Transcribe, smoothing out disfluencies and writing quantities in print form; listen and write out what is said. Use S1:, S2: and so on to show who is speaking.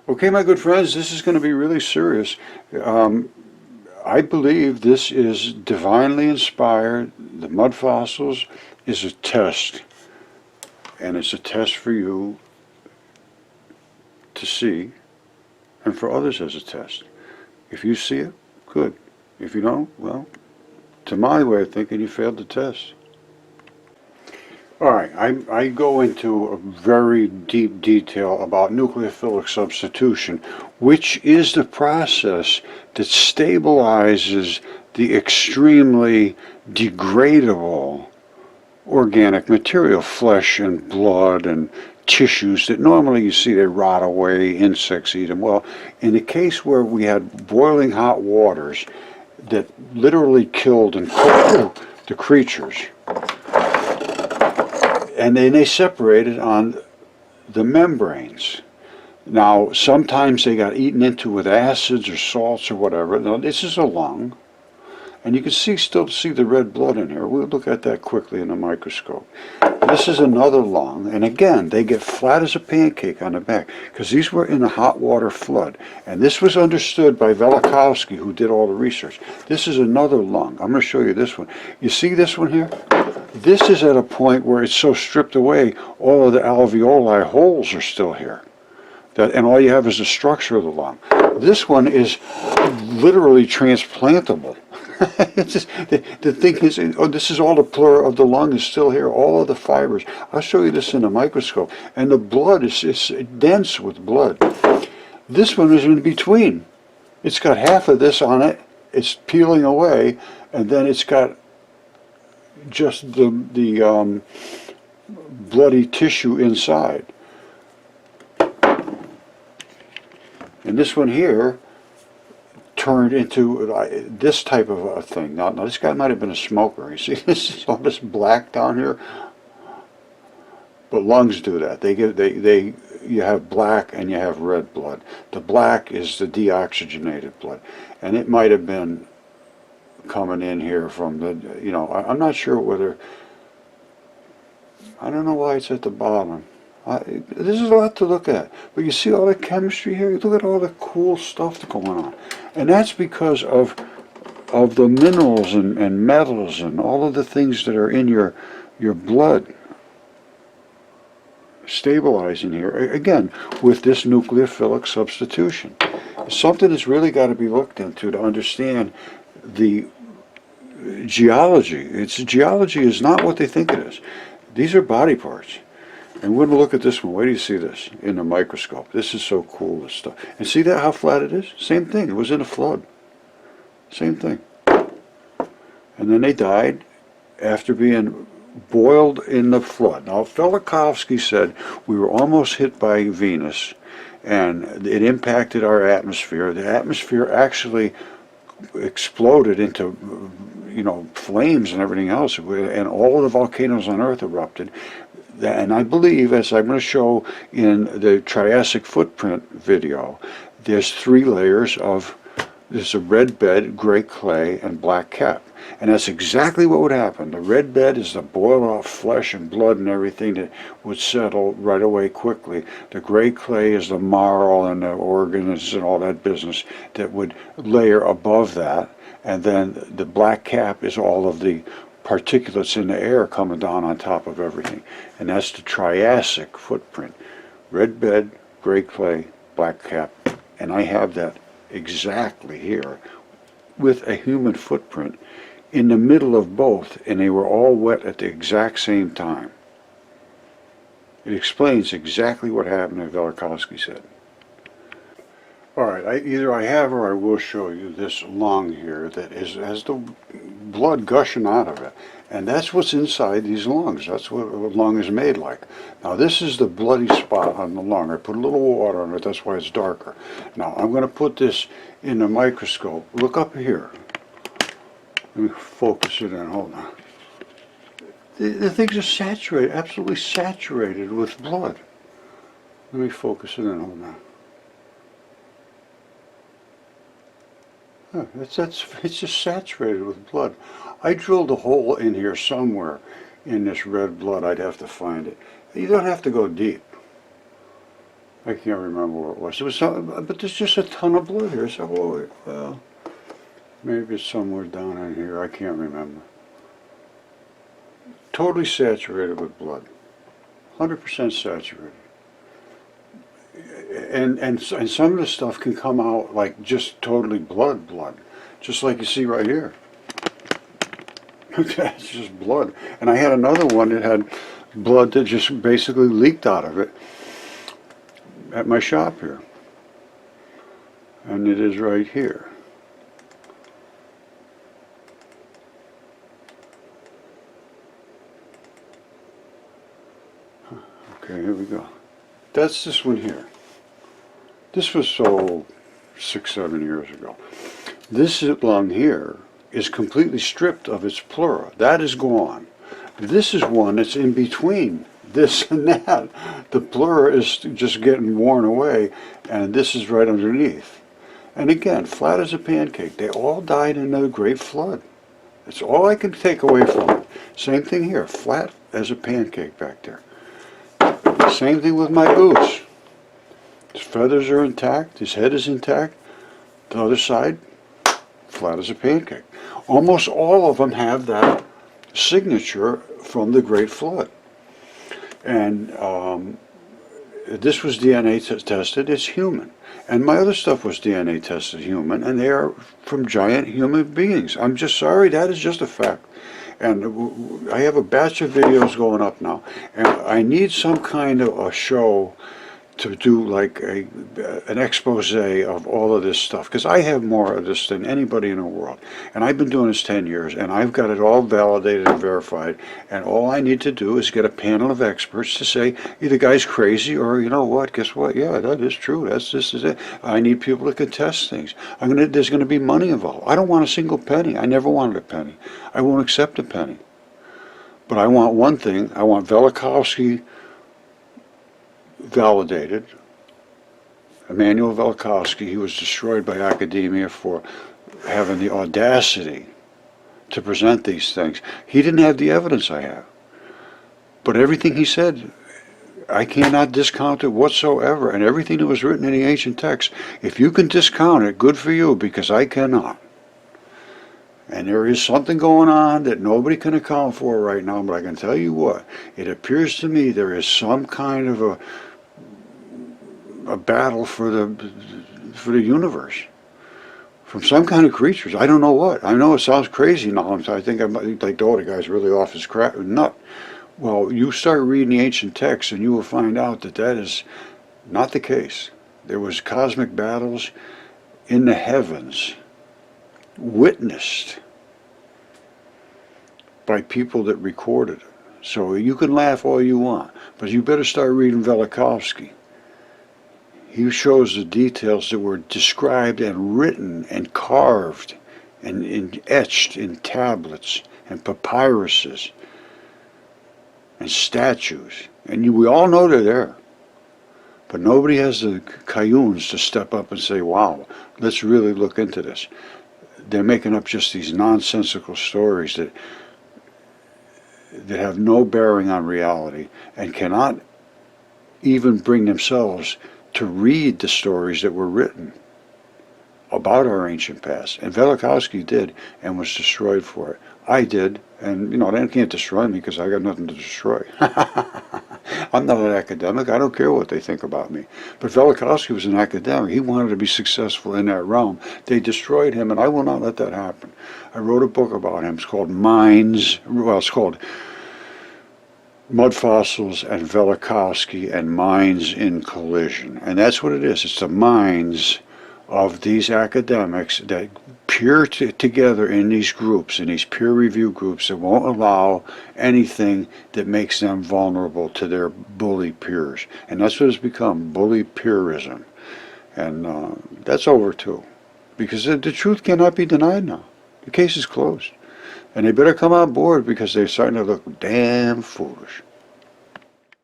S1: Okay, my good friends, this is going to be really serious. Um, I believe this is divinely inspired. The mud fossils is a test, and it's a test for you to see, and for others as a test. If you see it, good. If you don't, well, to my way of thinking, you failed the test. All right, I go into a very deep detail about nucleophilic substitution, which is the process that stabilizes the extremely degradable organic material, flesh and blood and tissues that normally you see they rot away, insects eat them. Well, in the case where we had boiling hot waters that literally killed and cooked the creatures, and then they separated on the membranes. Now, sometimes they got eaten into with acids or salts or whatever. Now, this is a lung, and you can still see the red blood in here. We'll look at that quickly in a microscope. This is another lung, and again, they get flat as a pancake on the back because these were in a hot water flood, and this was understood by Velikovsky, who did all the research. This is another lung. I'm going to show you this one. You see this one here? This is at a point where it's so stripped away, all of the alveoli holes are still here. And all you have is the structure of the lung. This one is literally transplantable. The thing is, oh, this is all the pleura of the lung is still here, all of the fibers. I'll show you this in a microscope. And the blood is dense with blood. This one is in between. It's got half of this on it, it's peeling away, and then it's got just the bloody tissue inside. And this one here turned into this type of a thing. Now this guy might have been a smoker. You see, this is all this black down here. But lungs do that. You have black and you have red blood. The black is the deoxygenated blood, and it might have been coming in here from the, I'm not sure whether, I don't know why it's at the bottom. This is a lot to look at, but you see all the chemistry here. Look at all the cool stuff going on, and that's because of the minerals and metals and all of the things that are in your blood stabilizing here again with this nucleophilic substitution. Something that's really got to be looked into to understand the geology. Geology is not what they think it is. These are body parts. And we're going to look at this one. Wait till you see this in the microscope. This is so cool, this stuff. And see that how flat it is? Same thing. It was in a flood. Same thing. And then they died after being boiled in the flood. Now, Velikovsky said we were almost hit by Venus, and it impacted our atmosphere. The atmosphere actually exploded into, flames and everything else, and all of the volcanoes on Earth erupted. And I believe, as I'm going to show in the Triassic footprint video, there's 3 layers of, there's a red bed, gray clay, and black cap. And that's exactly what would happen. The red bed is the boiled off flesh and blood and everything that would settle right away quickly. The gray clay is the marl and the organs and all that business that would layer above that. And then the black cap is all of the particulates in the air coming down on top of everything. And that's the Triassic footprint. Red bed, gray clay, black cap. And I have that exactly here with a human footprint in the middle of both, and they were all wet at the exact same time. It explains exactly what happened, as Velikovsky said. All right, either I have or I will show you this lung here that has the blood gushing out of it. And that's what's inside these lungs. That's what a lung is made like. Now this is the bloody spot on the lung. I put a little water on it, that's why it's darker. Now I'm going to put this in the microscope. Look up here. Let me focus it in, hold on. The things are saturated, absolutely saturated with blood. Let me focus it in, hold on. It's just saturated with blood. I drilled a hole in here somewhere in this red blood. I'd have to find it. You don't have to go deep. I can't remember what it was. It was some, but there's just a ton of blood here. So, well, maybe it's somewhere down in here. I can't remember. Totally saturated with blood. 100% saturated. And some of the stuff can come out like just totally blood. Just like you see right here. It's just blood. And I had another one that had blood that just basically leaked out of it at my shop here. And it is right here. Okay, here we go. That's this one here. This was sold 6-7 years ago. This lung here is completely stripped of its pleura. That is gone. This is one that's in between this and that. The pleura is just getting worn away, and this is right underneath. And again, flat as a pancake. They all died in the Great Flood. That's all I can take away from it. Same thing here, flat as a pancake back there. Same thing with my goose. His feathers are intact, his head is intact. The other side, flat as a pancake. Almost all of them have that signature from the Great Flood. And this was DNA tested, it's human. And my other stuff was DNA tested human, and they are from giant human beings. I'm just sorry, that is just a fact. And I have a batch of videos going up now, and I need some kind of a show to do like an expose of all of this stuff, because I have more of this than anybody in the world, and I've been doing this 10 years, and I've got it all validated and verified, and all I need to do is get a panel of experts to say either guy's crazy or, you know what, guess what, yeah, that is true, this is it. I need people to contest things. There's going to be money involved. I don't want a single penny. I never wanted a penny. I won't accept a penny. But I want one thing. I want Velikovsky validated. Emmanuel Velikovsky, he was destroyed by academia for having the audacity to present these things. He didn't have the evidence I have. But everything he said, I cannot discount it whatsoever. And everything that was written in the ancient texts, if you can discount it, good for you, because I cannot. And there is something going on that nobody can account for right now, but I can tell you what, it appears to me there is some kind of a battle for the universe from some kind of creatures. I don't know what. I know it sounds crazy now. I think I might like, oh, the guy's really off his nut. Well, you start reading the ancient texts and you will find out that that is not the case. There was cosmic battles in the heavens, witnessed by people that recorded it. So you can laugh all you want, but you better start reading Velikovsky. He shows the details that were described and written and carved and etched in tablets and papyruses and statues. And we all know they're there. But nobody has the cayunes to step up and say, wow, let's really look into this. They're making up just these nonsensical stories that have no bearing on reality and cannot even bring themselves to read the stories that were written about our ancient past. And Velikovsky did and was destroyed for it. I did, and you know, they can't destroy me because I got nothing to destroy. I'm not an academic. I don't care what they think about me. But Velikovsky was an academic. He wanted to be successful in that realm. They destroyed him, and I will not let that happen. I wrote a book about him. It's called it's called Mudfossils and Velikovsky and Minds in Collision. And that's what it is. It's the minds of these academics that peer together in these groups, in these peer review groups that won't allow anything that makes them vulnerable to their bully peers. And that's what it's become, bully peerism. And that's over too. Because the truth cannot be denied now. The case is closed. And they better come on board because they're starting to look damn foolish.